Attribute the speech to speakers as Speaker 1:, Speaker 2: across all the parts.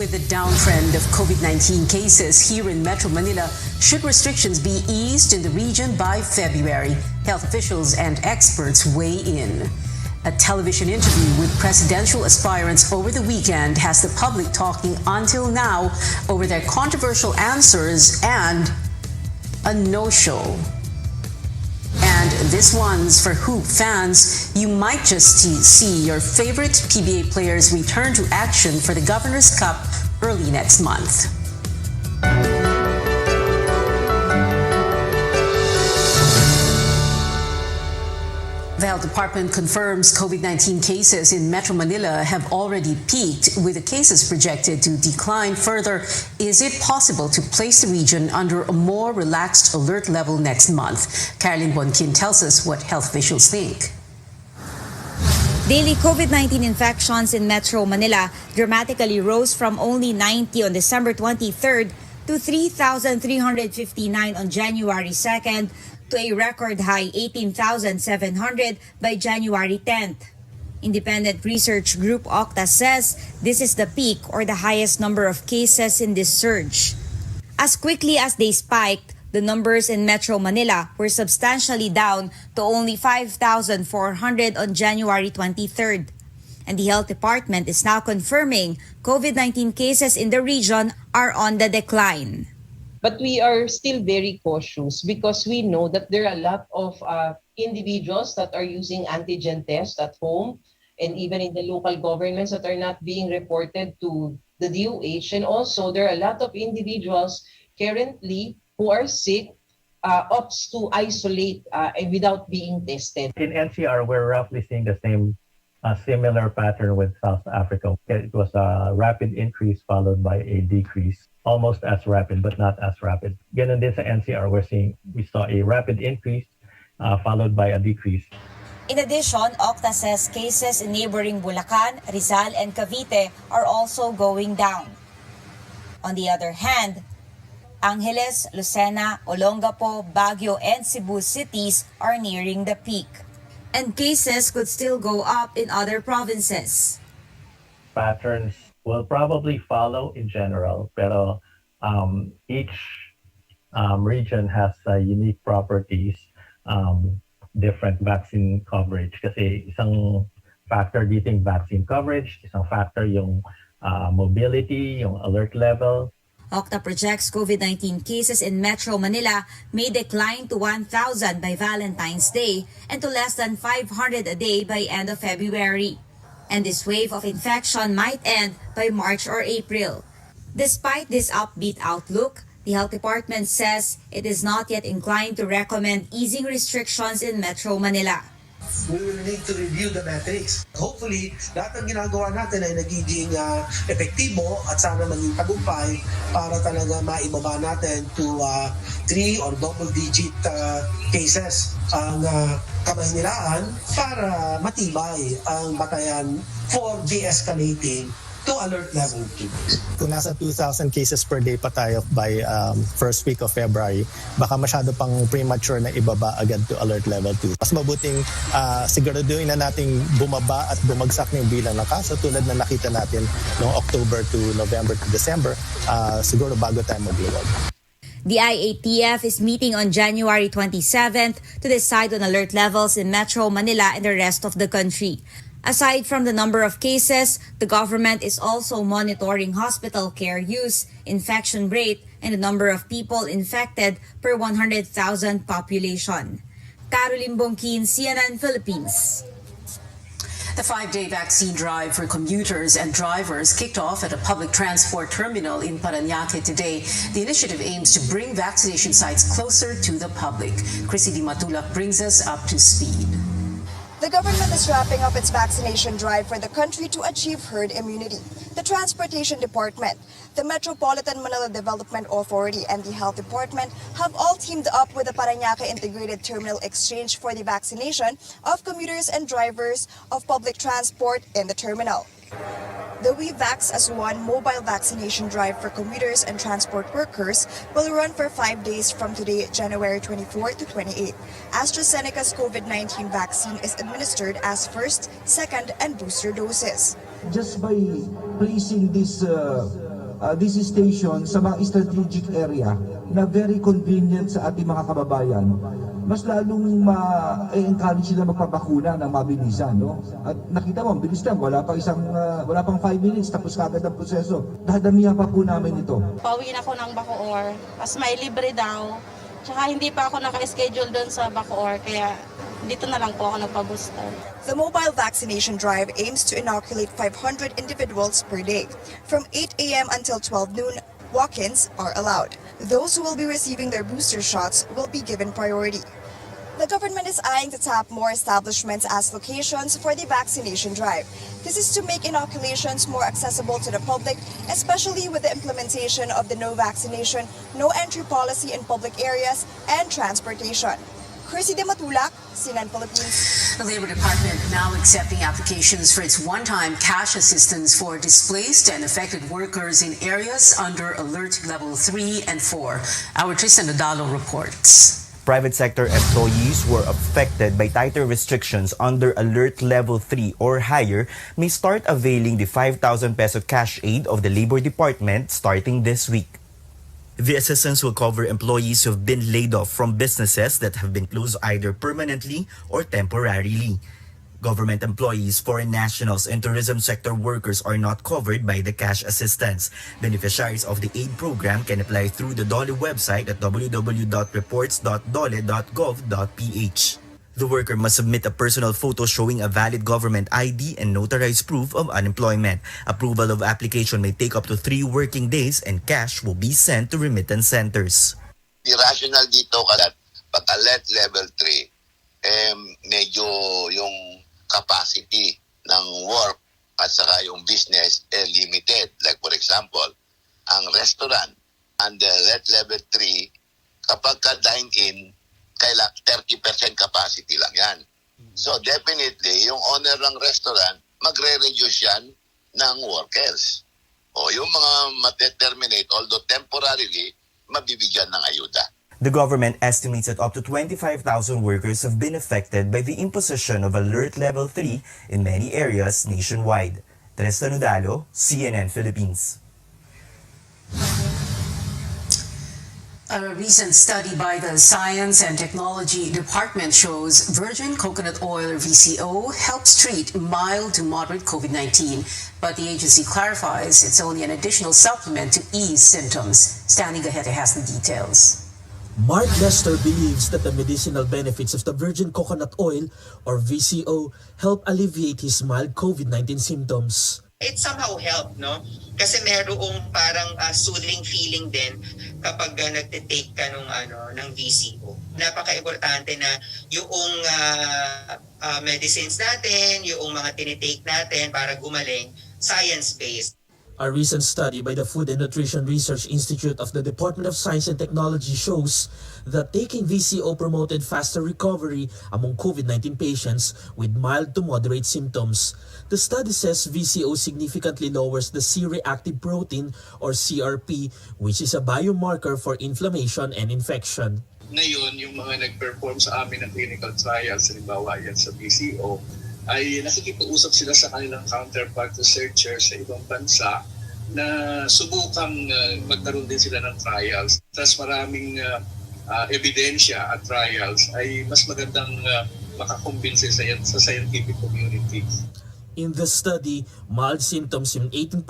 Speaker 1: With the downtrend of COVID-19 cases here in Metro Manila, should restrictions be eased in the region by February? Health officials and experts weigh in. A television interview with presidential aspirants over the weekend has the public talking until now over their controversial answers and a no-show. And this one's for hoop fans. You might just see your favorite PBA players return to action for the Governor's Cup early next month. The Health Department confirms COVID-19 cases in Metro Manila have already peaked, with the cases projected to decline further. Is it possible to place the region under a more relaxed alert level next month? Caroline Bonkin tells us what health officials think.
Speaker 2: Daily COVID-19 infections in Metro Manila dramatically rose from only 90 on December 23rd to 3,359 on January 2nd, to a record high 18,700 by January 10th. Independent research group Octa says this is the peak or the highest number of cases in this surge. As quickly as they spiked, the numbers in Metro Manila were substantially down to only 5,400 on January 23rd. And the Health Department is now confirming COVID-19 cases in the region are on the decline.
Speaker 3: But we are still very cautious because we know that there are a lot of individuals that are using antigen tests at home and even in the local governments that are not being reported to the DOH. And also there are a lot of individuals currently who are sick, opts to isolate and without being tested.
Speaker 4: In NCR, we're roughly seeing the same similar pattern with South Africa. It was a rapid increase followed by a decrease. Almost as rapid, but not as rapid. Ganun din sa NCR, we saw a rapid increase followed by a decrease.
Speaker 2: In addition, Octa says cases in neighboring Bulacan, Rizal, and Cavite are also going down. On the other hand, Angeles, Lucena, Olongapo, Baguio, and Cebu cities are nearing the peak. And cases could still go up in other provinces.
Speaker 4: Patterns will probably follow in general, pero each region has unique properties, different vaccine coverage. Kasi isang factor dito yung vaccine coverage, isang factor yung mobility, yung alert level.
Speaker 2: Octa projects COVID-19 cases in Metro Manila may decline to 1,000 by Valentine's Day and to less than 500 a day by end of February. And this wave of infection might end by March or April. Despite this upbeat outlook, the Health Department says it is not yet inclined to recommend easing restrictions in Metro Manila.
Speaker 5: We will need to review the metrics. Hopefully, lahat ng ginagawa natin ay nagiging epektibo at sana maging tagumpay para talaga maibaba natin to 3 or double-digit cases ang kamahinilaan para matibay ang batayan for de-escalating to alert level 2.
Speaker 6: Kung nasa 2,000 cases per day pa tayo by first week of February, baka masyado pang premature na ibaba agad to alert level 2. Mas mabuting siguraduhin na nating bumaba at bumagsak na yung bilang ng kaso tulad na nakita natin noong October to November to December, siguro bago tayo magluwag.
Speaker 2: The IATF is meeting on January 27th to decide on alert levels in Metro Manila and the rest of the country. Aside from the number of cases, the government is also monitoring hospital care use, infection rate, and the number of people infected per 100,000 population. Caroline Bonkin, CNN Philippines.
Speaker 1: The 5-day vaccine drive for commuters and drivers kicked off at a public transport terminal in Parañaque today. The initiative aims to bring vaccination sites closer to the public. Chrissy Di Matulak brings us up to speed.
Speaker 7: The government is wrapping up its vaccination drive for the country to achieve herd immunity. The Transportation Department, the Metropolitan Manila Development Authority, and the Health Department have all teamed up with the Parañaque Integrated Terminal Exchange for the vaccination of commuters and drivers of public transport in the terminal. The We Vax as One mobile vaccination drive for commuters and transport workers will run for 5 days from today, January 24 to 28. AstraZeneca's COVID-19 vaccine is administered as first, second, and booster doses.
Speaker 5: Just by placing this
Speaker 8: this station sa mga strategic area na very convenient sa ating mga kababayan, mas lalong ma-encourage sila magpapakuna ng mabilisan, no? At nakita mo, ang bilis lang, wala pang 5 minutes tapos kagad ang proseso. Dadamihan pa po namin ito.
Speaker 9: Pauwi na ako ng Bacoor, as may libre daw. Tsaka hindi pa ako naka-schedule doon sa Bacoor, kaya dito na lang po ako nagpa-booster.
Speaker 7: The mobile vaccination drive aims to inoculate 500 individuals per day. From 8 a.m. until 12 noon, walk-ins are allowed. Those who will be receiving their booster shots will be given priority. The government is eyeing to tap more establishments as locations for the vaccination drive. This is to make inoculations more accessible to the public, especially with the implementation of the no vaccination, no entry policy in public areas and transportation. Chrissy De Matulak, CNN Philippines.
Speaker 1: The Labor Department now accepting applications for its one-time cash assistance for displaced and affected workers in areas under Alert Level 3 and 4. Our Tristan Nadalo reports.
Speaker 10: Private sector employees who are affected by tighter restrictions under Alert Level 3 or higher may start availing the 5,000 peso cash aid of the Labor Department starting this week. The assistance will cover employees who have been laid off from businesses that have been closed either permanently or temporarily. Government employees, foreign nationals, and tourism sector workers are not covered by the cash assistance. Beneficiaries of the aid program can apply through the DOLE website at www.reports.dole.gov.ph. The worker must submit a personal photo showing a valid government ID and notarized proof of unemployment. Approval of application may take up to 3 working days and cash will be sent to remittance centers.
Speaker 11: The rational dito kalat pag alert level 3, medyo yung capacity ng work at saka yung business limited. Like for example, ang restaurant under alert level 3, kapag ka dine-in, kailang 30% capacity lang yan. So definitely, yung owner ng restaurant, magre-reduce yan ng workers. O yung mga mateterminate, although temporarily, mabibigyan ng ayuda.
Speaker 10: The government estimates that up to 25,000 workers have been affected by the imposition of Alert Level 3 in many areas nationwide. Tristan Nadalo, CNN Philippines.
Speaker 1: A recent study by the Science and Technology Department shows virgin coconut oil, VCO, helps treat mild to moderate COVID-19. But the agency clarifies it's only an additional supplement to ease symptoms. Stanley Gahete has the details.
Speaker 12: Mark Lester believes that the medicinal benefits of the virgin coconut oil, or VCO, help alleviate his mild COVID-19 symptoms.
Speaker 13: It somehow helped, no? Kasi merong parang soothing feeling din kapag nagte-take ka ng VCO. Napaka-importante na yung medicines natin, yung mga tinitake natin para gumaling, science-based.
Speaker 12: A recent study by the Food and Nutrition Research Institute of the Department of Science and Technology shows that taking VCO promoted faster recovery among COVID-19 patients with mild to moderate symptoms. The study says VCO significantly lowers the C-reactive protein or CRP, which is a biomarker for inflammation and infection.
Speaker 14: Ngayon, yung mga nag-perform sa amin ng clinical trials, halimbawa yan sa VCO, ay nakikipag-usap sila sa kanilang counterpart researchers sa ibang bansa na subukang magkaroon din sila ng trials. Tapos maraming ebidensya at trials ay mas magandang makakumbinse sa scientific community.
Speaker 12: In the study, mild symptoms in 18%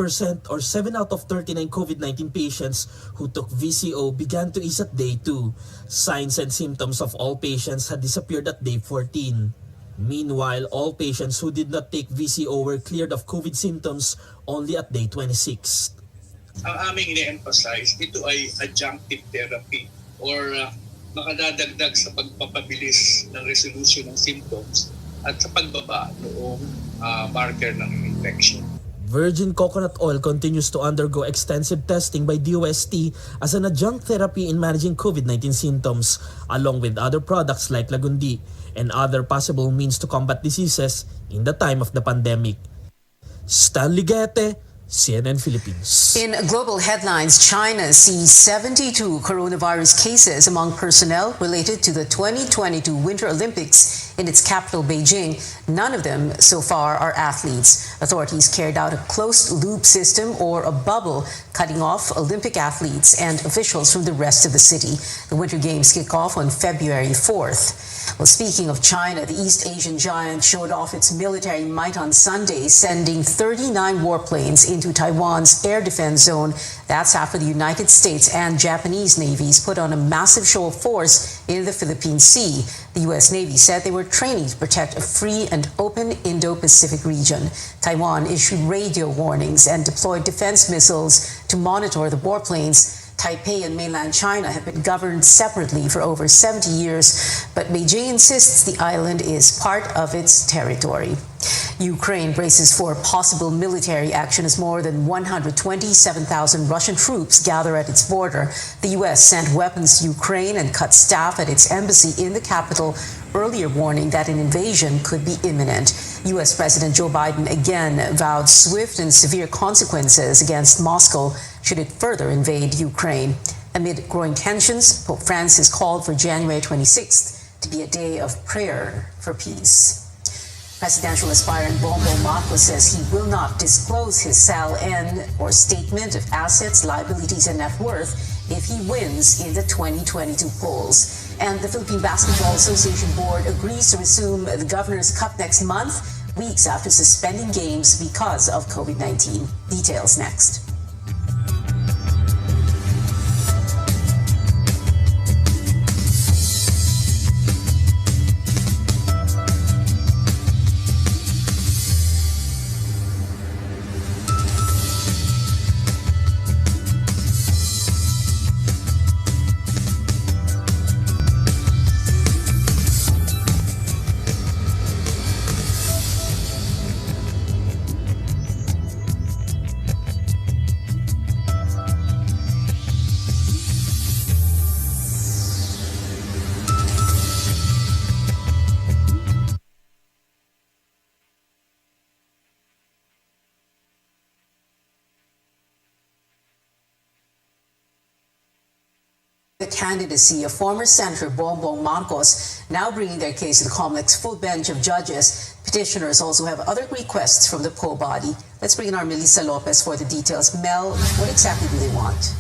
Speaker 12: or 7 out of 39 COVID-19 patients who took VCO began to ease at day 2. Signs and symptoms of all patients had disappeared at day 14. Meanwhile, all patients who did not take VCO were cleared of COVID symptoms only at day 26.
Speaker 14: Ang aming ine-emphasize, ito ay adjunctive therapy or makadadagdag sa pagpapabilis ng resolution ng symptoms at sa pagbaba noong marker ng infection.
Speaker 12: Virgin coconut oil continues to undergo extensive testing by DOST as an adjunct therapy in managing COVID-19 symptoms, along with other products like Lagundi and other possible means to combat diseases in the time of the pandemic. Stanley Gete, CNN Philippines.
Speaker 1: In global headlines, China sees 72 coronavirus cases among personnel related to the 2022 Winter Olympics in its capital, Beijing. None of them so far are athletes. Authorities carried out a closed-loop system or a bubble, cutting off Olympic athletes and officials from the rest of the city. The Winter Games kick off on February 4th. Well, speaking of China, the East Asian giant showed off its military might on Sunday, sending 39 warplanes into Taiwan's air defense zone. That's after the United States and Japanese navies put on a massive show of force in the Philippine Sea. The U.S. Navy said they were training to protect a free and open Indo-Pacific region. Taiwan issued radio warnings and deployed defense missiles to monitor the warplanes. Taipei and mainland China have been governed separately for over 70 years, but Beijing insists the island is part of its territory. Ukraine braces for possible military action as more than 127,000 Russian troops gather at its border. The U.S. sent weapons to Ukraine and cut staff at its embassy in the capital, earlier warning that an invasion could be imminent. U.S. President Joe Biden again vowed swift and severe consequences against Moscow should it further invade Ukraine. Amid growing tensions, Pope Francis called for January 26th to be a day of prayer for peace. Presidential aspirant Bongbong Marcos says he will not disclose his SALN or statement of assets, liabilities, and net worth if he wins in the 2022 polls. And the Philippine Basketball Association Board agrees to resume the Governor's Cup next month, weeks after suspending games because of COVID-19. Details next. The candidacy of former Senator Bongbong Marcos, now bringing their case to the COMELEC's full bench of judges. Petitioners also have other requests from the PO body. Let's bring in our Melissa Lopez for the details. Mel, what exactly do they want?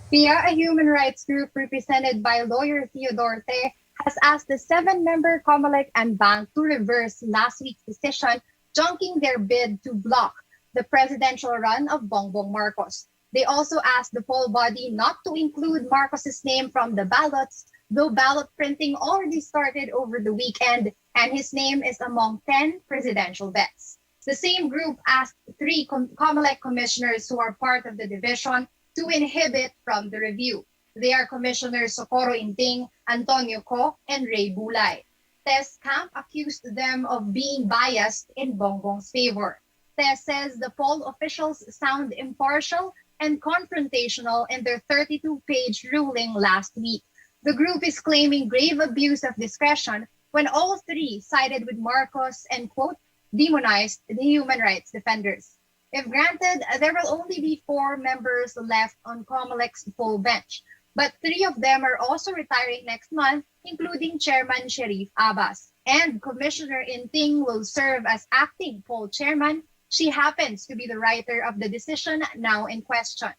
Speaker 15: Pia, a human rights group represented by lawyer Theodore Te, has asked the 7-member COMELEC and bank to reverse last week's decision, junking their bid to block the presidential run of Bongbong Marcos. They also asked the poll body not to include Marcos's name from the ballots, though ballot printing already started over the weekend, and his name is among 10 presidential bets. The same group asked 3 COMELEC commissioners who are part of the division to inhibit from the review. They are Commissioners Socorro Inting, Antonio Co, and Ray Bulay. Tess Camp accused them of being biased in Bongbong's favor. Tess says the poll officials sound impartial and confrontational in their 32-page ruling last week. The group is claiming grave abuse of discretion when all 3 sided with Marcos and, quote, demonized the human rights defenders. If granted, there will only be 4 members left on COMELEC's full bench, but 3 of them are also retiring next month, including Chairman Sherif Abbas. And Commissioner Inting will serve as acting poll chairman. She happens to be the writer of the decision now in question.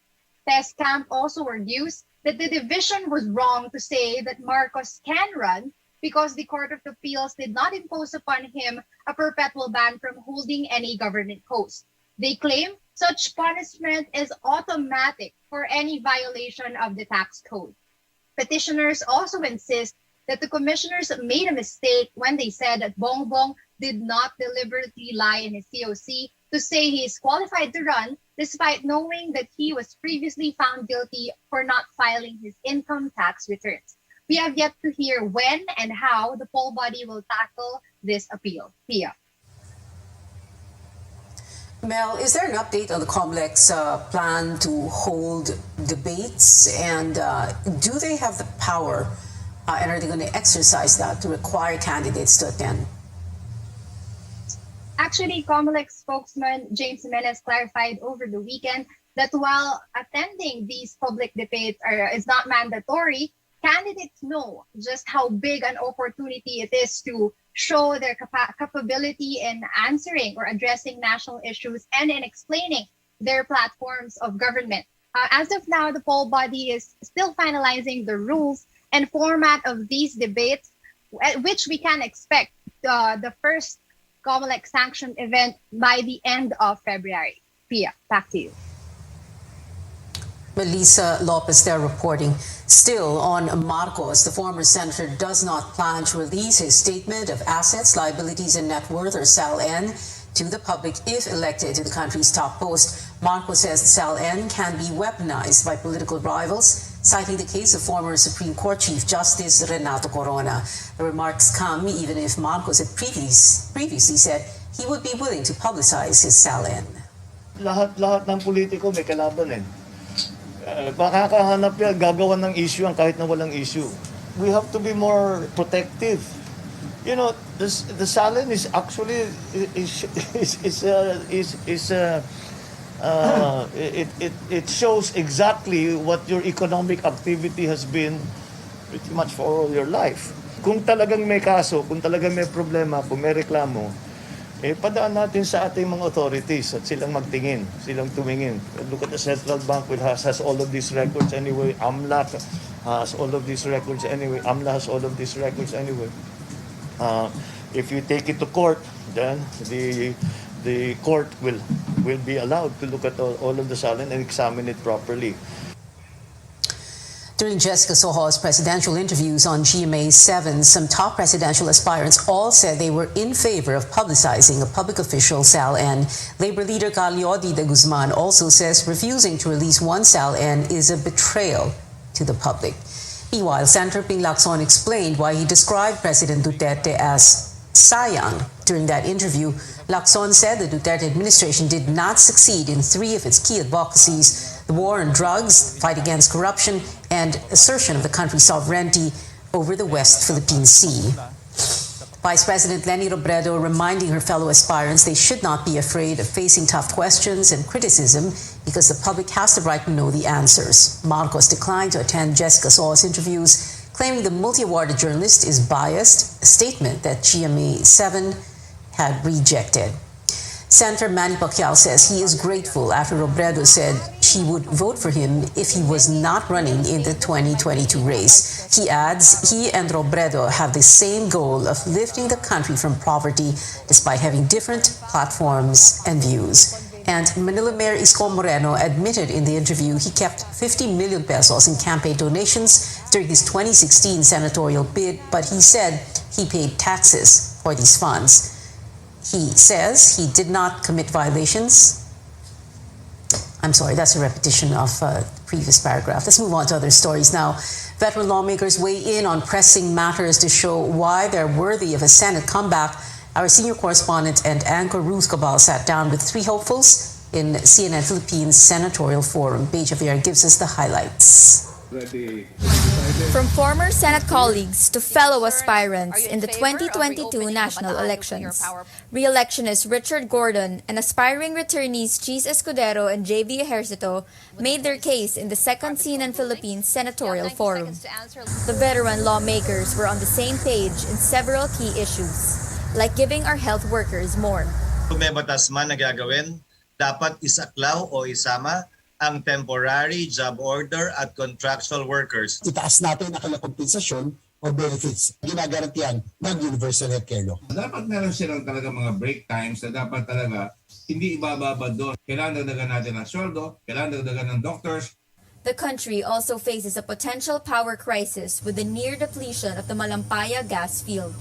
Speaker 15: Tess Camp also argues that the division was wrong to say that Marcos can run because the Court of Appeals did not impose upon him a perpetual ban from holding any government post. They claim such punishment is automatic for any violation of the tax code. Petitioners also insist that the commissioners made a mistake when they said that Bongbong did not deliberately lie in his COC to say he is qualified to run, despite knowing that he was previously found guilty for not filing his income tax returns. We have yet to hear when and how the poll body will tackle this appeal. Pia.
Speaker 1: Mel, is there an update on the COMELEC's plan to hold debates? And do they have the power and are they going to exercise that to require candidates to attend?
Speaker 15: Actually, COMELEC spokesman James Jimenez clarified over the weekend that while attending these public debates is not mandatory, candidates know just how big an opportunity it is to show their capability in answering or addressing national issues and in explaining their platforms of government. As of now, the poll body is still finalizing the rules and format of these debates, which we can expect the first COMELEC sanctioned event by the end of February. Pia, back to you.
Speaker 1: Melissa Lopez there reporting. Still on Marcos, the former senator does not plan to release his statement of assets, liabilities, and net worth, or SALN, to the public if elected to the country's top post. Marcos says the SALN can be weaponized by political rivals, citing the case of former Supreme Court Chief Justice Renato Corona. The remarks come even if Marcos had previously said he would be willing to publicize his SALN.
Speaker 16: Lahat ng politiko may kalaban eh. Makakahanap yan, gagawa ng issue ang kahit na walang issue. We have to be more protective. You know, the SALN is actually it shows exactly what your economic activity has been pretty much for all your life. Kung talagang may kaso, kung talagang may problema, kung may reklamo, padaan natin sa ating mga authorities at silang magtingin, silang tumingin. Look at the central bank which has all of these records anyway. AMLA has all of these records anyway. If you take it to court, then the court will be allowed to look at all of the SALN and examine it properly.
Speaker 1: During Jessica Sojo's presidential interviews on GMA 7, some top presidential aspirants all said they were in favor of publicizing a public official SALN. Labor leader Calyodi de Guzman also says refusing to release one SALN is a betrayal to the public. Meanwhile, Senator Ping Lacson explained why he described President Duterte as sayang. During that interview, Lacson said the Duterte administration did not succeed in three of its key advocacies: the war on drugs, fight against corruption, and assertion of the country's sovereignty over the West Philippine Sea. Vice President Leni Robredo reminding her fellow aspirants they should not be afraid of facing tough questions and criticism because the public has the right to know the answers. Marcos declined to attend Jessica Sojo's interviews, claiming the multi-awarded journalist is biased, a statement that GMA 7 had rejected. Senator Manny Pacquiao says he is grateful after Robredo said she would vote for him if he was not running in the 2022 race. He adds he and Robredo have the same goal of lifting the country from poverty despite having different platforms and views. And Manila Mayor Isko Moreno admitted in the interview he kept 50 million pesos in campaign donations during his 2016 senatorial bid, but he said he paid taxes for these funds. He says he did not commit violations. I'm sorry, that's a repetition of the previous paragraph. Let's move on to other stories now. Veteran lawmakers weigh in on pressing matters to show why they're worthy of a Senate comeback. Our senior correspondent and anchor Ruth Cabal sat down with three hopefuls in CNN Philippines Senatorial Forum. Beige Javier gives us the highlights.
Speaker 17: From former Senate colleagues to fellow aspirants in the 2022 national elections, re-electionist Richard Gordon and aspiring returnees Cheese Escudero and J.V. Ejercito made their case in the second CNN Philippines Senatorial Forum. The veteran lawmakers were on the same page in several key issues, like giving our health workers more.
Speaker 18: Kung may batas man na gagawin, dapat isaklaw o isama ang temporary job order at contractual workers.
Speaker 19: Itaas natin ang kanilang kompensasyon o benefits ginagarantiyan ng Universal Healthcare Law.
Speaker 20: Dapat meron silang talaga mga break times na dapat talaga hindi ibababa doon. Kailangan dagdagan natin ang sweldo, kailangan dagdagan ng doctors.
Speaker 17: The country also faces a potential power crisis with the near depletion of the Malampaya gas field.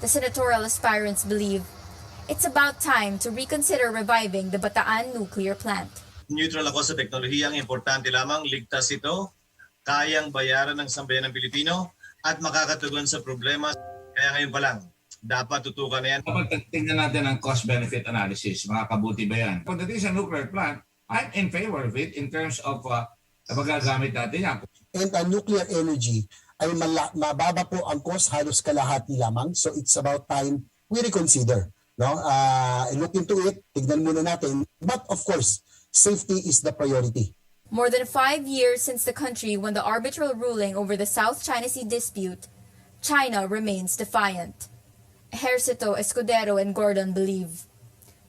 Speaker 17: The senatorial aspirants believe it's about time to reconsider reviving the Bataan nuclear plant.
Speaker 18: Neutral ako sa teknolohiyang importante lamang, ligtas ito, kayang bayaran ng sambayan ng Pilipino at makakatugon sa problema. Kaya ngayon pa lang, dapat tutukan na yan.
Speaker 20: Dapat tingnan natin ang cost-benefit analysis, makakabuti ba yan? Kung dating sa nuclear plant, I'm in favor of it in terms of magagamit natin yan.
Speaker 19: And nuclear energy ay mababa po ang cost, halos kalahati lamang. So it's about time we reconsider No? Look into it, tignan muna natin. But of course, safety is the priority.
Speaker 17: More than 5 years since the country won the arbitral ruling over the South China Sea dispute, China remains defiant. Ejercito, Escudero, and Gordon believe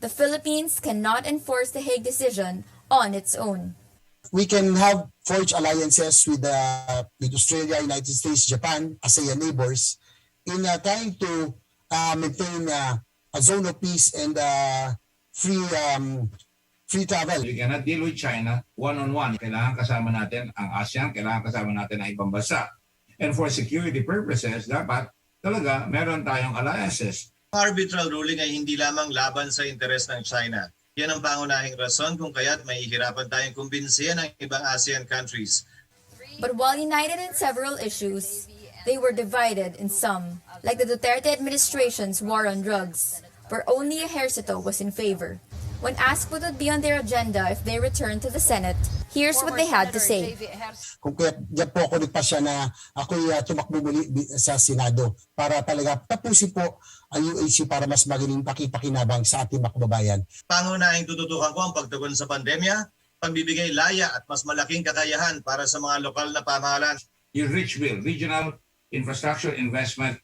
Speaker 17: the Philippines cannot enforce the Hague decision on its own.
Speaker 19: We can have forged alliances with Australia, United States, Japan, ASEAN neighbors in trying to maintain a zone of peace and free travel.
Speaker 20: We cannot deal with China one-on-one. Kailangan kasama natin ang ASEAN, kailangan kasama natin ang ibang bansa. And for security purposes, dapat talaga meron tayong alliances.
Speaker 18: Arbitral ruling ay hindi lamang laban sa interes ng China. Yan ang pangunahing rason kung kaya't mahihirapan tayong kumbinsihan ang ibang ASEAN countries.
Speaker 17: But while united in several issues, they were divided in some, like the Duterte administration's war on drugs, where only Ejercito was in favor. When asked what would be on their agenda if they returned to the Senate, here's what they had to say.
Speaker 19: Kung kaya diyan po ako nagpasya na ako'y tumakbo muli sa Senado para talaga tapusin po ang UAC para mas maging pakipakinabang sa ating mga kababayan.
Speaker 18: Pangunahing tututukan ko ang pagtugon sa pandemya, pagbibigay laya at mas malaking kakayahan para sa mga lokal na pamahalaan.
Speaker 20: Yung RICH Bill, Regional Infrastructure Investment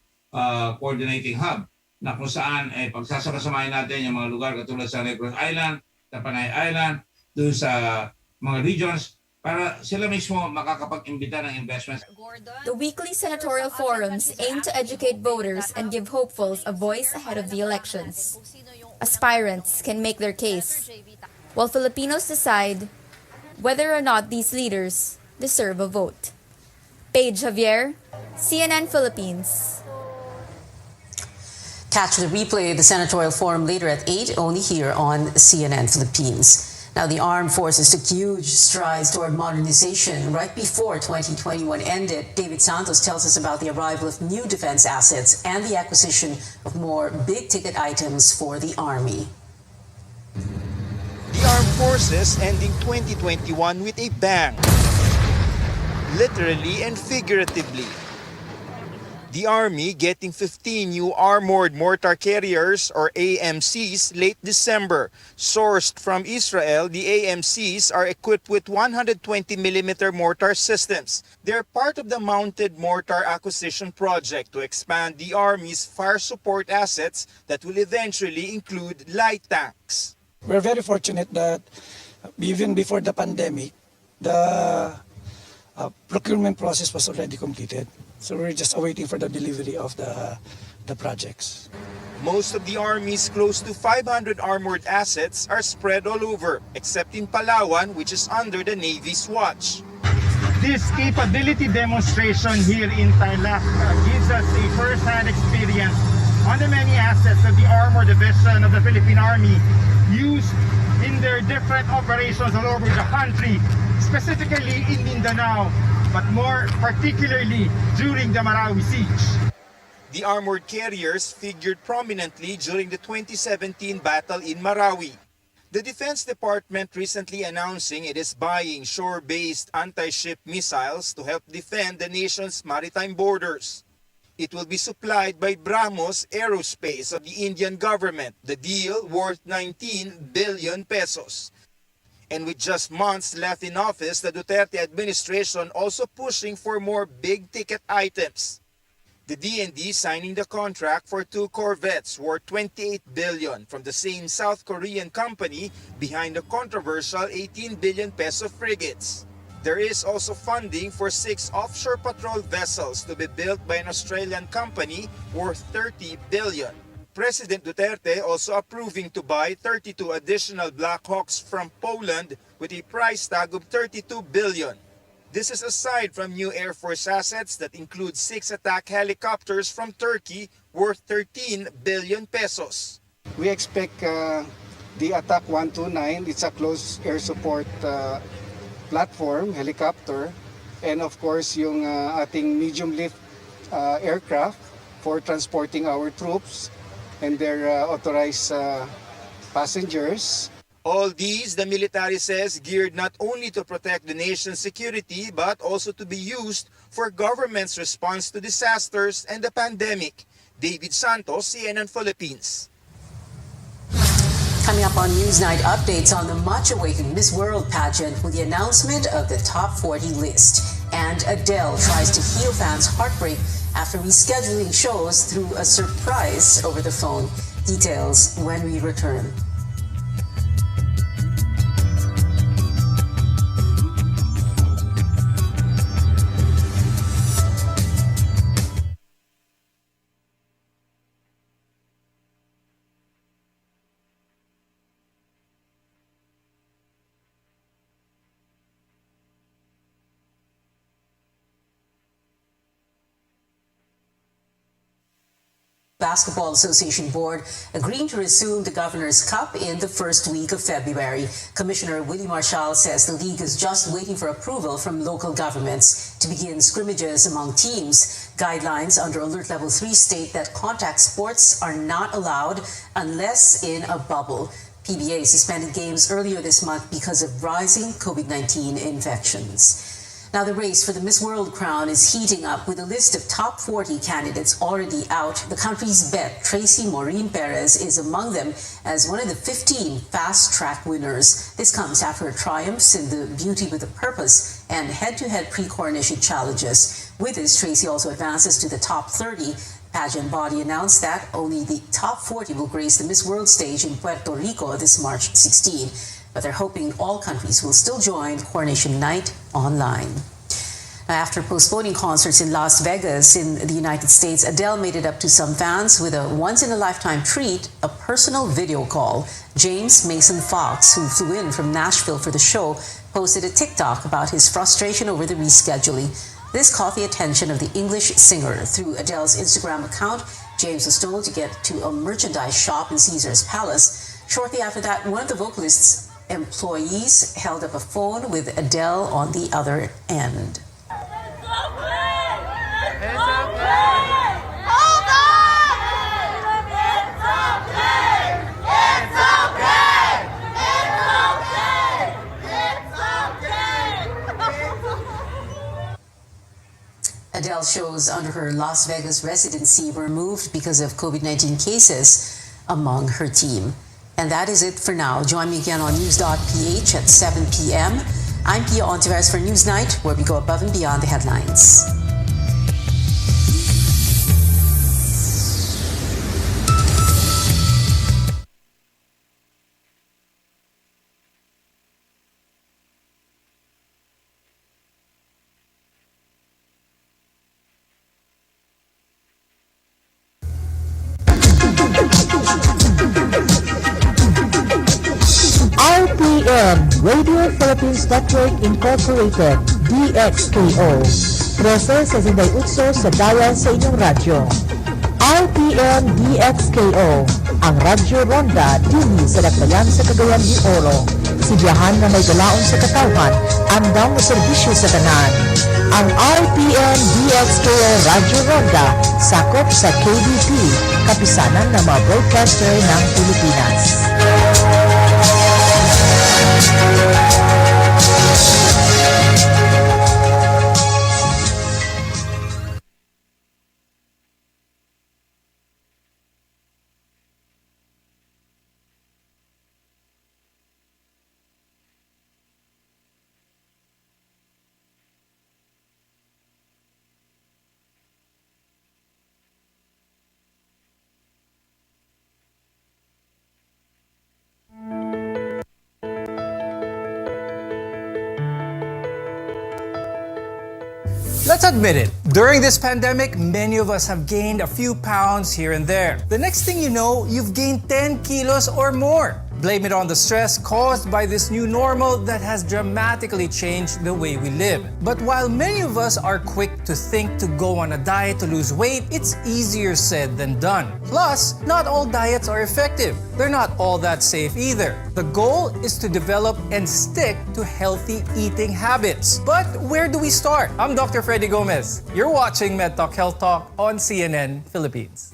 Speaker 20: Coordinating Hub, na kung saan pagsasakasamahin natin yung mga lugar katulad sa Negros Island, Tapanay Island, doon sa mga regions, para sila mismo makakapag-imbita ng investments.
Speaker 17: The weekly senatorial forums aim to educate voters and give hopefuls a voice ahead of the elections. Aspirants can make their case, while Filipinos decide whether or not these leaders deserve a vote. Paige Javier, CNN Philippines.
Speaker 1: Catch the replay of the senatorial forum later at 8, only here on CNN Philippines. Now, the armed forces took huge strides toward modernization right before 2021 ended. David Santos tells us about the arrival of new defense assets and the acquisition of more big-ticket items for the Army.
Speaker 21: The armed forces ending 2021 with a bang, literally and figuratively. The Army getting 15 new armored mortar carriers or AMCs late December. Sourced from Israel, the AMCs are equipped with 120mm mortar systems. They're part of the mounted mortar acquisition project to expand the Army's fire support assets that will eventually include light tanks.
Speaker 22: We're very fortunate that even before the pandemic, the procurement process was already completed. So we're just awaiting for the delivery of the projects.
Speaker 21: Most of the Army's close to 500 armored assets are spread all over, except in Palawan, which is under the Navy's watch.
Speaker 23: This capability demonstration here in Tarlac gives us a first-hand experience on the many assets that the Armored Division of the Philippine Army used in their different operations all over the country, specifically in Mindanao, but more particularly during the Marawi siege.
Speaker 21: The armored carriers figured prominently during the 2017 battle in Marawi. The Defense Department recently announcing it is buying shore-based anti-ship missiles to help defend the nation's maritime borders. It will be supplied by BrahMos Aerospace of the Indian government, the deal worth 19 billion pesos. And with just months left in office, the Duterte administration also pushing for more big-ticket items. The DND signing the contract for 2 corvettes worth 28 billion from the same South Korean company behind the controversial 18 billion peso frigates. There is also funding for 6 offshore patrol vessels to be built by an Australian company worth 30 billion. President Duterte also approving to buy 32 additional Black Hawks from Poland with a price tag of 32 billion. This is aside from new Air Force assets that include 6 attack helicopters from Turkey worth 13 billion pesos.
Speaker 22: We expect the Attack 129, it's a close air support platform, helicopter, and of course yung ating medium lift aircraft for transporting our troops and their authorized passengers.
Speaker 21: All these, the military says, geared not only to protect the nation's security but also to be used for government's response to disasters and the pandemic. David Santos, CNN Philippines.
Speaker 1: Coming up on Newsnight, updates on the much-awaited Miss World pageant with the announcement of the top 40 list. And Adele tries to heal fans' heartbreak after rescheduling shows through a surprise over the phone. Details when we return. Basketball Association Board agreeing to resume the Governor's Cup in the first week of February. Commissioner Willie Marshall says the league is just waiting for approval from local governments to begin scrimmages among teams. Guidelines under Alert Level 3 state that contact sports are not allowed unless in a bubble. PBA suspended games earlier this month because of rising COVID-19 infections. Now, the race for the Miss World crown is heating up with a list of top 40 candidates already out. The country's bet, Tracy Maureen Perez, is among them as one of the 15 fast-track winners. This comes after her triumphs in the Beauty with a Purpose and head-to-head pre-coronation challenges. With this, Tracy also advances to the top 30. Pageant body announced that only the top 40 will grace the Miss World stage in Puerto Rico this March 16. But they're hoping all countries will still join Coronation Night online. After postponing concerts in Las Vegas in the United States, Adele made it up to some fans with a once-in-a-lifetime treat, a personal video call. James Mason Fox, who flew in from Nashville for the show, posted a TikTok about his frustration over the rescheduling. This caught the attention of the English singer. Through Adele's Instagram account, James was told to get to a merchandise shop in Caesar's Palace. Shortly after that, one of the vocalist's employees held up a phone with Adele on the other end. Adele shows under her Las Vegas residency were moved because of COVID-19 cases among her team. And that is it for now. Join me again on News.ph at 7 p.m. I'm Pia Ontiveros for Newsnight, where we go above and beyond the headlines.
Speaker 3: RPN, Radio Philippines Network Incorporated, DXKO. 13.68 sa dial sa inyong radyo. RPN DXKO, ang Radyo Ronda dili sa Lagbayan sa Cagayan de Oro. Sibiyahan na may galaon sa katawhan, andang na serbisyo sa tanan. Ang RPN DXKO Radyo Ronda sakop sa KBP, kapisanan ng mga broadcaster ng Pilipinas.
Speaker 4: Let's admit it, during this pandemic, many of us have gained a few pounds here and there. The next thing you know, you've gained 10 kilos or more. Blame it on the stress caused by this new normal that has dramatically changed the way we live. But while many of us are quick to think to go on a diet to lose weight, it's easier said than done. Plus, not all diets are effective. They're not all that safe either. The goal is to develop and stick to healthy eating habits. But where do we start? I'm Dr. Freddy Gomez. You're watching MedTalk Health Talk on CNN Philippines.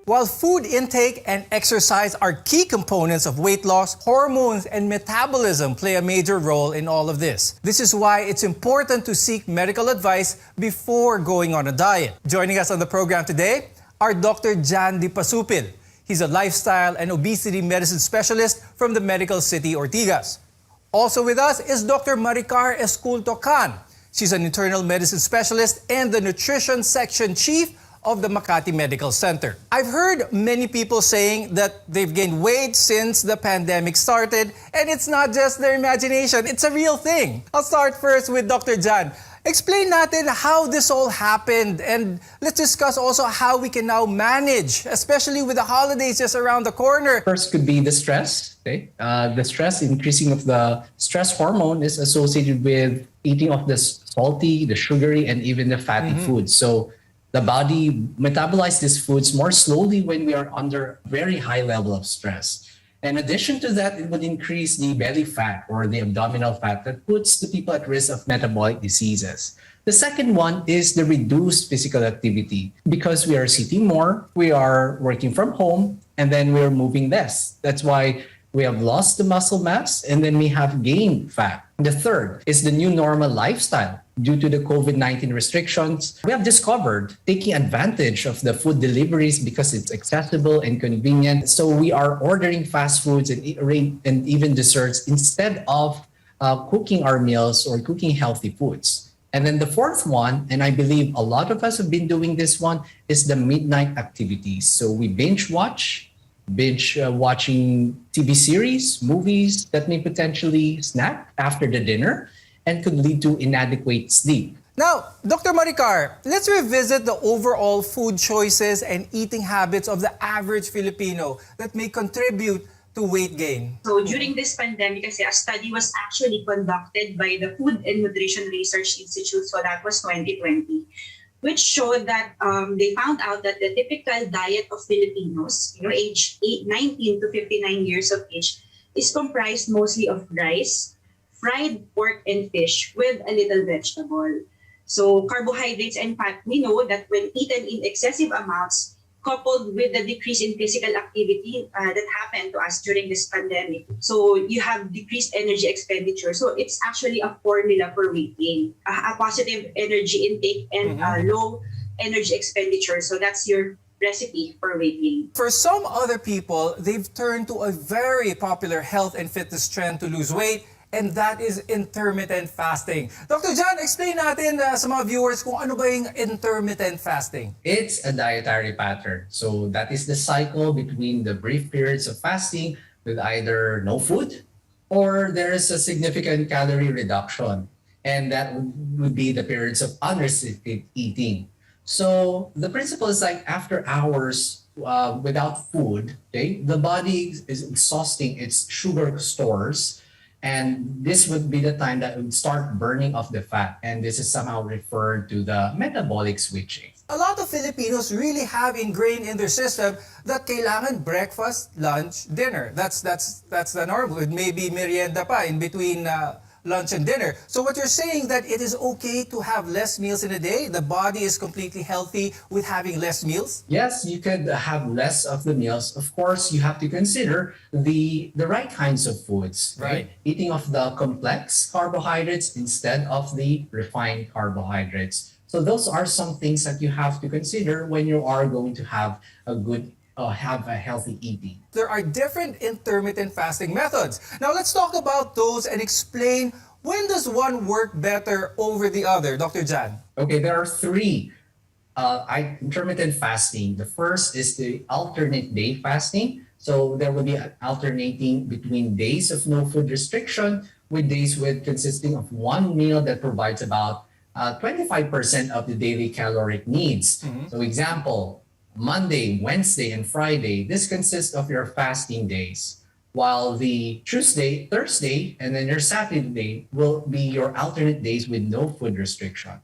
Speaker 4: While food intake and exercise are key components of weight loss, hormones and metabolism play a major role in all of this. This is why it's important to seek medical advice before going on a diet. Joining us on the program today are Dr. Jan Di Pasupil. He's a lifestyle and obesity medicine specialist from the Medical City Ortigas. Also with us is Dr. Maricar Esculto Can. She's an internal medicine specialist and the nutrition section chief of the Makati Medical Center. I've heard many people saying that they've gained weight since the pandemic started, and it's not just their imagination, it's a real thing. I'll start first with Dr. Jan. Explain natin how this all happened, and let's discuss also how we can now manage, especially with the holidays just around the corner.
Speaker 2: First could be the stress. Okay? The stress, increasing of the stress hormone is associated with eating of the salty, the sugary, and even the fatty foods. So the body metabolizes these foods more slowly when we are under very high level of stress. In addition to that, it would increase the belly fat or the abdominal fat that puts the people at risk of metabolic diseases. The second one is the reduced physical activity. Because we are sitting more, we are working from home, and then we are moving less. That's why we have lost the muscle mass and then we have gained fat. The third is the new normal lifestyle. Due to the COVID-19 restrictions, we have discovered taking advantage of the food deliveries because it's accessible and convenient. So we are ordering fast foods and even desserts instead of cooking our meals or cooking healthy foods. And then the fourth one, and I believe a lot of us have been doing this one, is the midnight activities. So we binge watching TV series, movies that may potentially snack after the dinner and could lead to inadequate sleep.
Speaker 4: Now, Dr. Maricar, let's revisit the overall food choices and eating habits of the average Filipino that may contribute to weight gain.
Speaker 5: So during this pandemic, kasi a study was actually conducted by the Food and Nutrition Research Institute, so that was 2020, which showed that they found out that the typical diet of Filipinos, aged 19 to 59 years of age, is comprised mostly of rice, fried pork and fish with a little vegetable. So carbohydrates and fat, we know that when eaten in excessive amounts, coupled with the decrease in physical activity that happened to us during this pandemic. So you have decreased energy expenditure. So it's actually a formula for weight gain. A positive energy intake and low energy expenditure. So that's your recipe for weight gain.
Speaker 4: For some other people, they've turned to a very popular health and fitness trend to lose weight, and that is intermittent fasting. Dr. Jan, explain natin sa mga viewers kung ano ba yung intermittent fasting.
Speaker 2: It's a dietary pattern. So that is the cycle between the brief periods of fasting with either no food or there is a significant calorie reduction. And that would be the periods of unrestricted eating. So the principle is like after hours without food, okay, the body is exhausting its sugar stores. And this would be the time that it would start burning off the fat. And this is somehow referred to the metabolic switching.
Speaker 4: A lot of Filipinos really have ingrained in their system that kailangan breakfast, lunch, dinner. That's the normal. It may be merienda pa in between lunch and dinner. So what you're saying that it is okay to have less meals in a day? The body is completely healthy with having less meals?
Speaker 2: Yes, you could have less of the meals. Of course, you have to consider the right kinds of foods. Right? Eating of the complex carbohydrates instead of the refined carbohydrates. So those are some things that you have to consider when you are going to have a healthy eating.
Speaker 4: There are different intermittent fasting methods. Now let's talk about those and explain when does one work better over the other, Dr. Jan?
Speaker 2: Okay, there are three intermittent fasting. The first is the alternate day fasting. So there will be alternating between days of no food restriction with days consisting of one meal that provides about 25% of the daily caloric needs. So example, Monday, Wednesday, and Friday, this consists of your fasting days, while the Tuesday, Thursday, and then your Saturday will be your alternate days with no food restriction.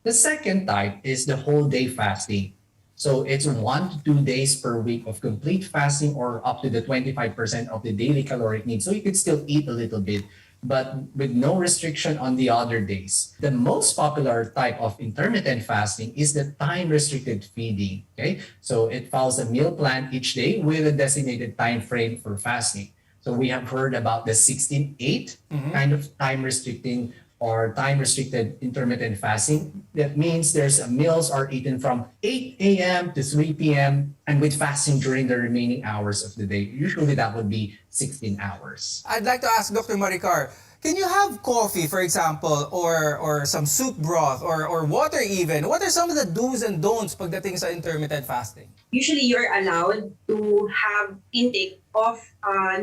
Speaker 2: The second type is the whole day fasting. So it's 1 to 2 days per week of complete fasting or up to the 25% of the daily caloric needs. So you could still eat a little bit but with no restriction on the other days. The most popular type of intermittent fasting is the time-restricted feeding. Okay, so it follows a meal plan each day with a designated time frame for fasting. So we have heard about the 16-8 kind of time-restricting or time-restricted intermittent fasting. That means meals are eaten from 8 a.m. to 3 p.m. and with fasting during the remaining hours of the day. Usually that would be 16 hours.
Speaker 4: I'd like to ask Dr. Maricar, can you have coffee, for example, or some soup broth or water even? What are some of the do's and don'ts pagdating sa intermittent fasting?
Speaker 5: Usually, you're allowed to have intake of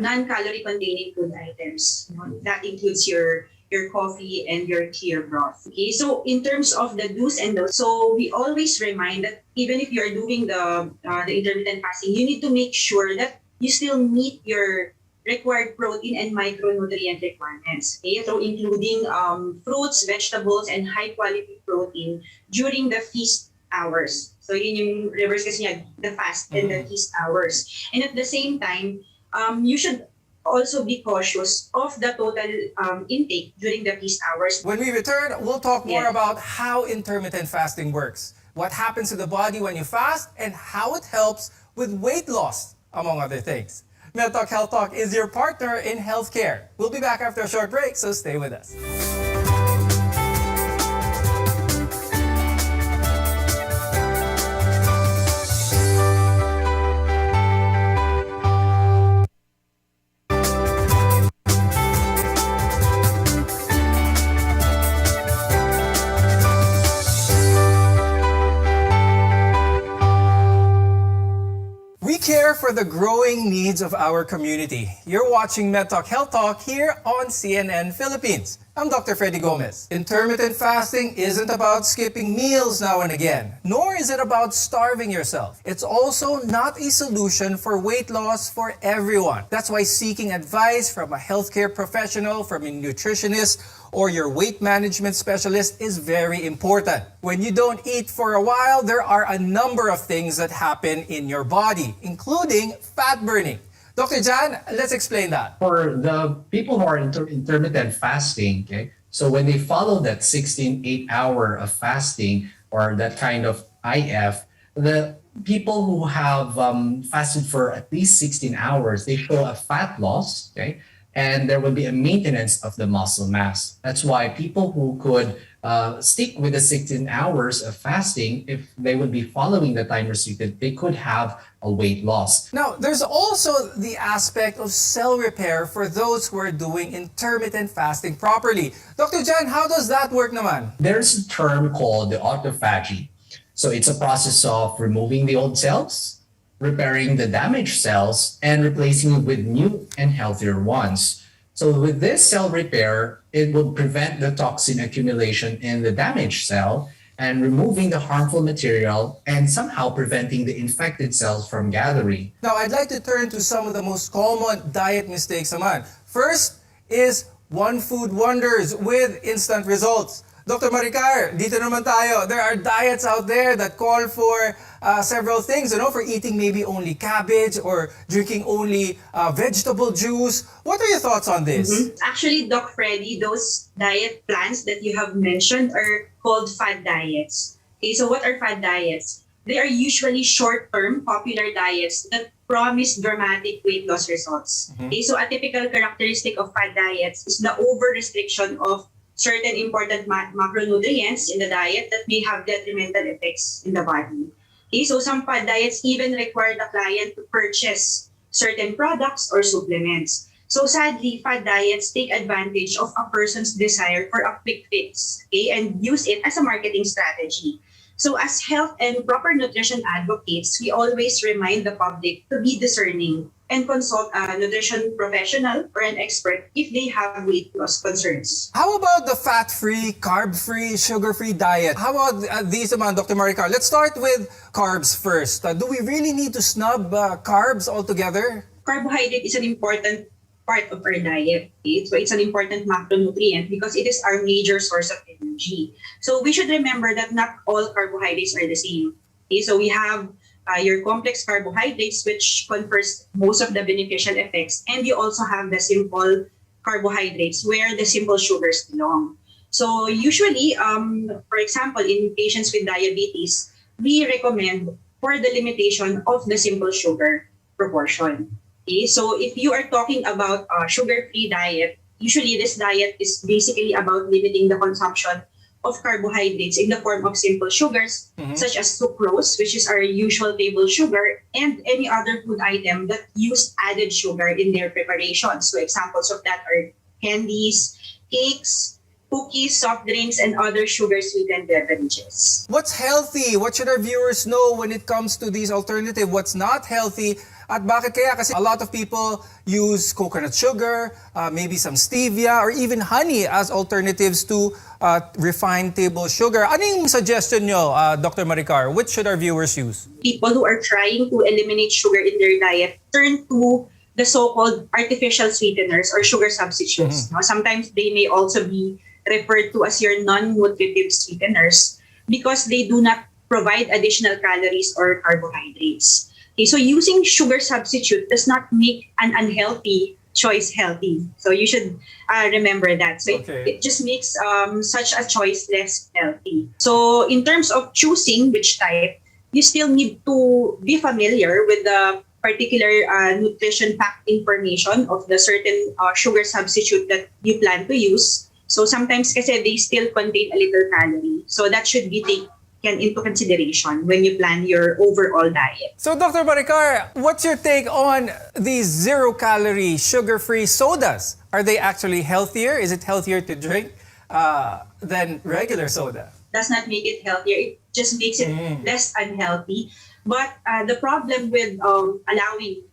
Speaker 5: non-calorie containing food items. That includes your coffee and your clear broth. Okay, so in terms of the do's and don'ts, so we always remind that even if you're doing the intermittent fasting, you need to make sure that you still meet your required protein and micronutrient requirements. Okay, so including fruits, vegetables, and high quality protein during the feast hours. So yun yung reverse kasi niya, the fast and the feast hours. And at the same time, you should also be cautious of the total intake during the feast hours.
Speaker 4: When we return, we'll talk more about how intermittent fasting works, what happens to the body when you fast, and how it helps with weight loss, among other things. MedTalk Health Talk is your partner in healthcare. We'll be back after a short break, so stay with us. Care for the growing needs of our community. You're watching MedTalk Health Talk here on CNN Philippines. I'm Dr. Freddy Gomez. Intermittent fasting isn't about skipping meals now and again, nor is it about starving yourself. It's also not a solution for weight loss for everyone. That's why seeking advice from a healthcare professional, from a nutritionist, or your weight management specialist is very important. When you don't eat for a while, there are a number of things that happen in your body, including fat burning. Dr. Jan, let's explain that.
Speaker 2: For the people who are intermittent fasting, okay, so when they follow that 16-8 hour of fasting or that kind of IF, the people who have fasted for at least 16 hours, they show a fat loss, okay? And there will be a maintenance of the muscle mass. That's why people who could stick with the 16 hours of fasting, if they would be following the time restricted, they could have a weight loss.
Speaker 4: Now, there's also the aspect of cell repair for those who are doing intermittent fasting properly. Dr. Jan, how does that work naman?
Speaker 2: There's a term called the autophagy. So it's a process of removing the old cells, repairing the damaged cells, and replacing it with new and healthier ones. So with this cell repair, it will prevent the toxin accumulation in the damaged cell and removing the harmful material and somehow preventing the infected cells from gathering.
Speaker 4: Now, I'd like to turn to some of the most common diet mistakes naman. First is one food wonders with instant results. Dr. Maricar, dito naman tayo. There are diets out there that call for several things, for eating maybe only cabbage or drinking only vegetable juice. What are your thoughts on this?
Speaker 5: Actually, Doc Freddy, those diet plans that you have mentioned are called fad diets. Okay, so what are fad diets? They are usually short-term popular diets that promise dramatic weight loss results. Okay, so a typical characteristic of fad diets is the over-restriction of certain important macronutrients in the diet that may have detrimental effects in the body. Okay, so some fad diets even require the client to purchase certain products or supplements. So sadly, fad diets take advantage of a person's desire for a quick fix, okay, and use it as a marketing strategy. So as health and proper nutrition advocates, we always remind the public to be discerning and consult a nutrition professional or an expert if they have weight loss concerns.
Speaker 4: How about the fat-free, carb-free, sugar-free diet? How about these naman, Dr. Maricar? Let's start with carbs first. Do we really need to snub carbs altogether?
Speaker 5: Carbohydrate is an important part of our diet. Okay? So it's an important macronutrient because it is our major source of energy. So we should remember that not all carbohydrates are the same. Okay? So we have your complex carbohydrates, which confers most of the beneficial effects, and you also have the simple carbohydrates where the simple sugars belong. So usually, for example, in patients with diabetes, we recommend for the limitation of the simple sugar proportion. Okay? So if you are talking about a sugar-free diet, usually this diet is basically about limiting the consumption of carbohydrates in the form of simple sugars, such as sucrose, which is our usual table sugar, and any other food item that use added sugar in their preparation. So examples of that are candies, cakes, cookies, soft drinks, and other sugar-sweetened beverages.
Speaker 4: What's healthy? What should our viewers know when it comes to these alternatives? What's not healthy? At bakit kaya? Kasi a lot of people use coconut sugar, maybe some stevia, or even honey as alternatives to refined table sugar. Ano yung suggestion nyo, Dr. Maricar? Which should our viewers use?
Speaker 5: People who are trying to eliminate sugar in their diet turn to the so-called artificial sweeteners or sugar substitutes. No? Sometimes they may also be referred to as your non-nutritive sweeteners because they do not provide additional calories or carbohydrates. Okay, so using sugar substitute does not make an unhealthy choice healthy. So you should remember that. So it just makes such a choice less healthy. So in terms of choosing which type, you still need to be familiar with the particular nutrition fact information of the certain sugar substitute that you plan to use. So sometimes kasi they still contain a little calorie. So that should be taken into consideration when you plan your overall diet.
Speaker 4: So Dr. Maricar, what's your take on these zero-calorie, sugar-free sodas? Are they actually healthier? Is it healthier to drink than regular soda?
Speaker 5: Does not make it healthier. It just makes it less unhealthy. But the problem with allowing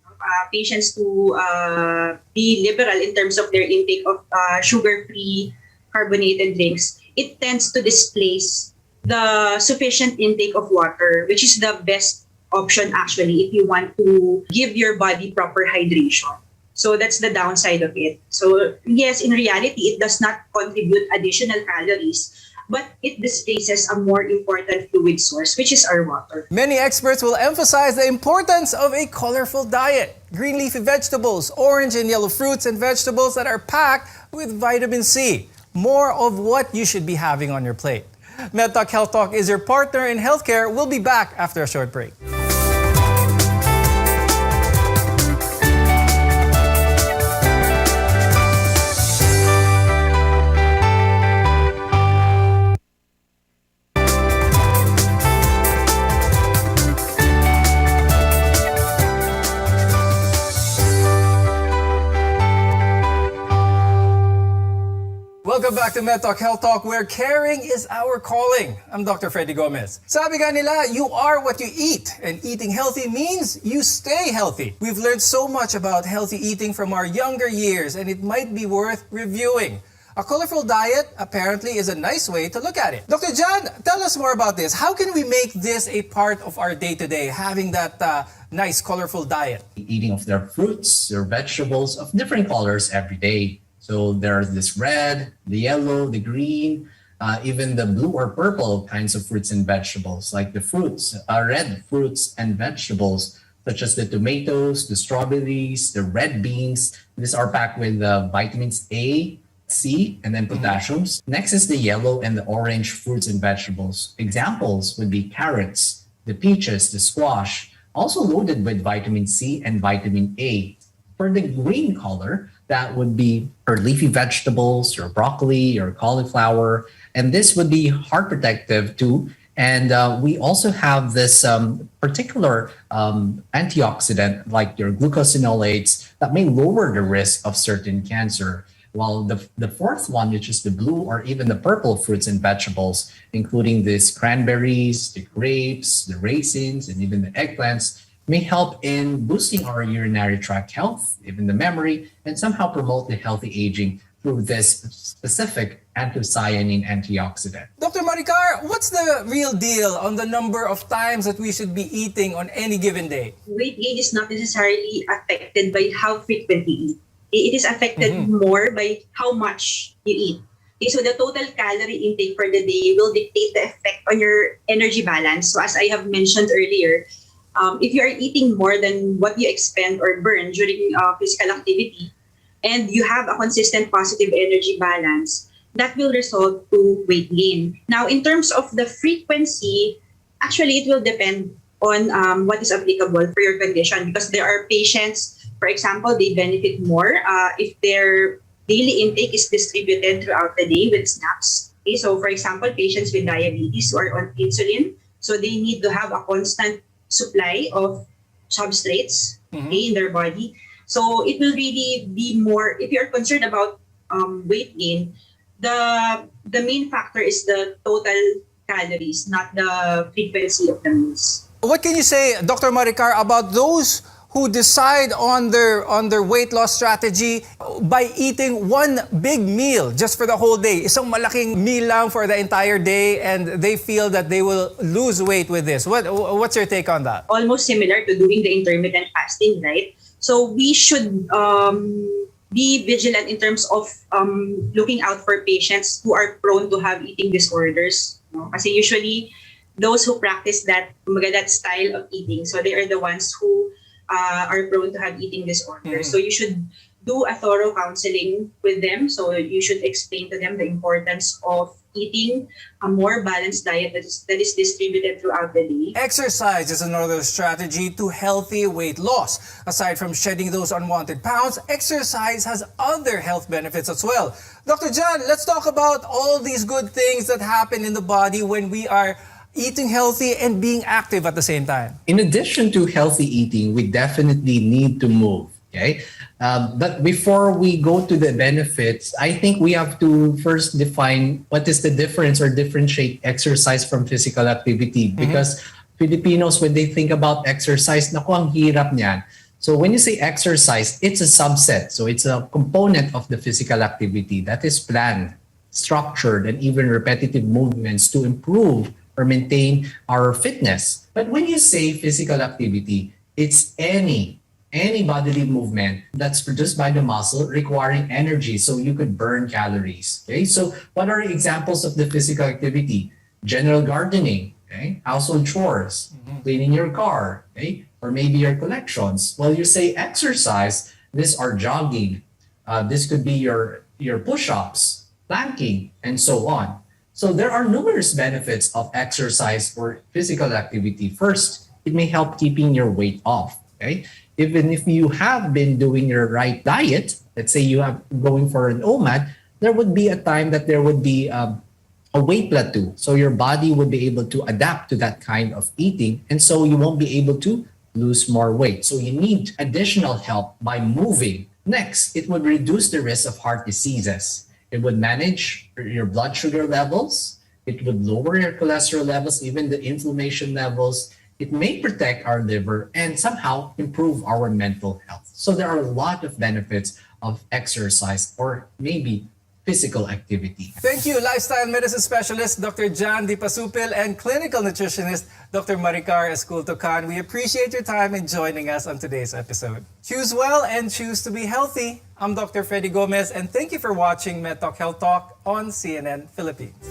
Speaker 5: patients to be liberal in terms of their intake of sugar-free carbonated drinks, it tends to displace the sufficient intake of water, which is the best option actually if you want to give your body proper hydration. So that's the downside of it. So yes, in reality, it does not contribute additional calories, but it displaces a more important fluid source, which is our water.
Speaker 4: Many experts will emphasize the importance of a colorful diet. Green leafy vegetables, orange and yellow fruits and vegetables that are packed with vitamin C. More of what you should be having on your plate. MedTalk Health Talk is your partner in healthcare. We'll be back after a short break. Welcome back to MedTalk Health Talk, where caring is our calling. I'm Dr. Freddy Gomez. Sabi nga nila, you are what you eat, and eating healthy means you stay healthy. We've learned so much about healthy eating from our younger years, and it might be worth reviewing. A colorful diet apparently is a nice way to look at it. Dr. John, tell us more about this. How can we make this a part of our day-to-day, having that nice colorful diet?
Speaker 2: Eating of their fruits, their vegetables of different colors every day. So there's this red, the yellow, the green, even the blue or purple kinds of fruits and vegetables, like the fruits, red fruits and vegetables, such as the tomatoes, the strawberries, the red beans. These are packed with vitamins A, C, and then potassiums. Next is the yellow and the orange fruits and vegetables. Examples would be carrots, the peaches, the squash, also loaded with vitamin C and vitamin A. For the green color, that would be your leafy vegetables, your broccoli, your cauliflower, and this would be heart protective too. And we also have this particular antioxidant like your glucosinolates that may lower the risk of certain cancer. While the fourth one, which is the blue or even the purple fruits and vegetables, including these cranberries, the grapes, the raisins, and even the eggplants, may help in boosting our urinary tract health, even the memory, and somehow promote the healthy aging through this specific anthocyanin antioxidant.
Speaker 4: Dr. Maricar, what's the real deal on the number of times that we should be eating on any given day?
Speaker 5: Weight gain is not necessarily affected by how frequent you eat. It is affected more by how much you eat. Okay, so the total calorie intake for the day will dictate the effect on your energy balance. So as I have mentioned earlier, if you are eating more than what you expend or burn during physical activity, and you have a consistent positive energy balance, that will result to weight gain. Now, in terms of the frequency, actually, it will depend on what is applicable for your condition, because there are patients, for example, they benefit more if their daily intake is distributed throughout the day with snacks. Okay, so for example, patients with diabetes who are on insulin, so they need to have a constant supply of substrates in their body. So it will really be more, if you're concerned about weight gain, the main factor is the total calories, not the frequency of the meals.
Speaker 4: What can you say, Dr. Maricar, about those who decide on their weight loss strategy by eating one big meal just for the whole day? Isang malaking meal lang for the entire day, and they feel that they will lose weight with this. What's your take on that?
Speaker 5: Almost similar to doing the intermittent fasting, right? So we should be vigilant in terms of looking out for patients who are prone to have eating disorders. No? Kasi usually, those who practice that style of eating, so they are the ones who are prone to have eating disorders. So you should do a thorough counseling with them. So you should explain to them the importance of eating a more balanced diet that is distributed throughout the day.
Speaker 4: Exercise is another strategy to healthy weight loss. Aside from shedding those unwanted pounds, exercise has other health benefits as well. Dr. John, let's talk about all these good things that happen in the body when we are eating healthy and being active at the same time.
Speaker 2: In addition to healthy eating, we definitely need to move. Okay, but before we go to the benefits, I think we have to first define what is the difference or differentiate exercise from physical activity. Because Filipinos, when they think about exercise, naku, ang hirap niyan. So when you say exercise, it's a subset. So it's a component of the physical activity that is planned, structured, and even repetitive movements to improve or maintain our fitness. But when you say physical activity, it's any bodily movement that's produced by the muscle requiring energy so you could burn calories. Okay, so what are examples of the physical activity? General gardening, okay, household chores, cleaning your car, okay, or maybe your collections. Well, you say exercise, these are jogging. This could be your push-ups, planking, and so on. So there are numerous benefits of exercise or physical activity. First, it may help keeping your weight off. Okay, even if you have been doing your right diet, let's say you have going for an OMAD, there would be a time that there would be a weight plateau. So your body would be able to adapt to that kind of eating, and so you won't be able to lose more weight. So you need additional help by moving. Next, it would reduce the risk of heart diseases. It would manage your blood sugar levels. It would lower your cholesterol levels, even the inflammation levels. It may protect our liver and somehow improve our mental health. So there are a lot of benefits of exercise or maybe physical activity.
Speaker 4: Thank you, lifestyle medicine specialist Dr. John D. Pasupil and clinical nutritionist Dr. Maricar Esculto-Can. We appreciate your time in joining us on today's episode. Choose well and choose to be healthy. I'm Dr. Freddy Gomez, and thank you for watching MedTalk Health Talk on CNN Philippines.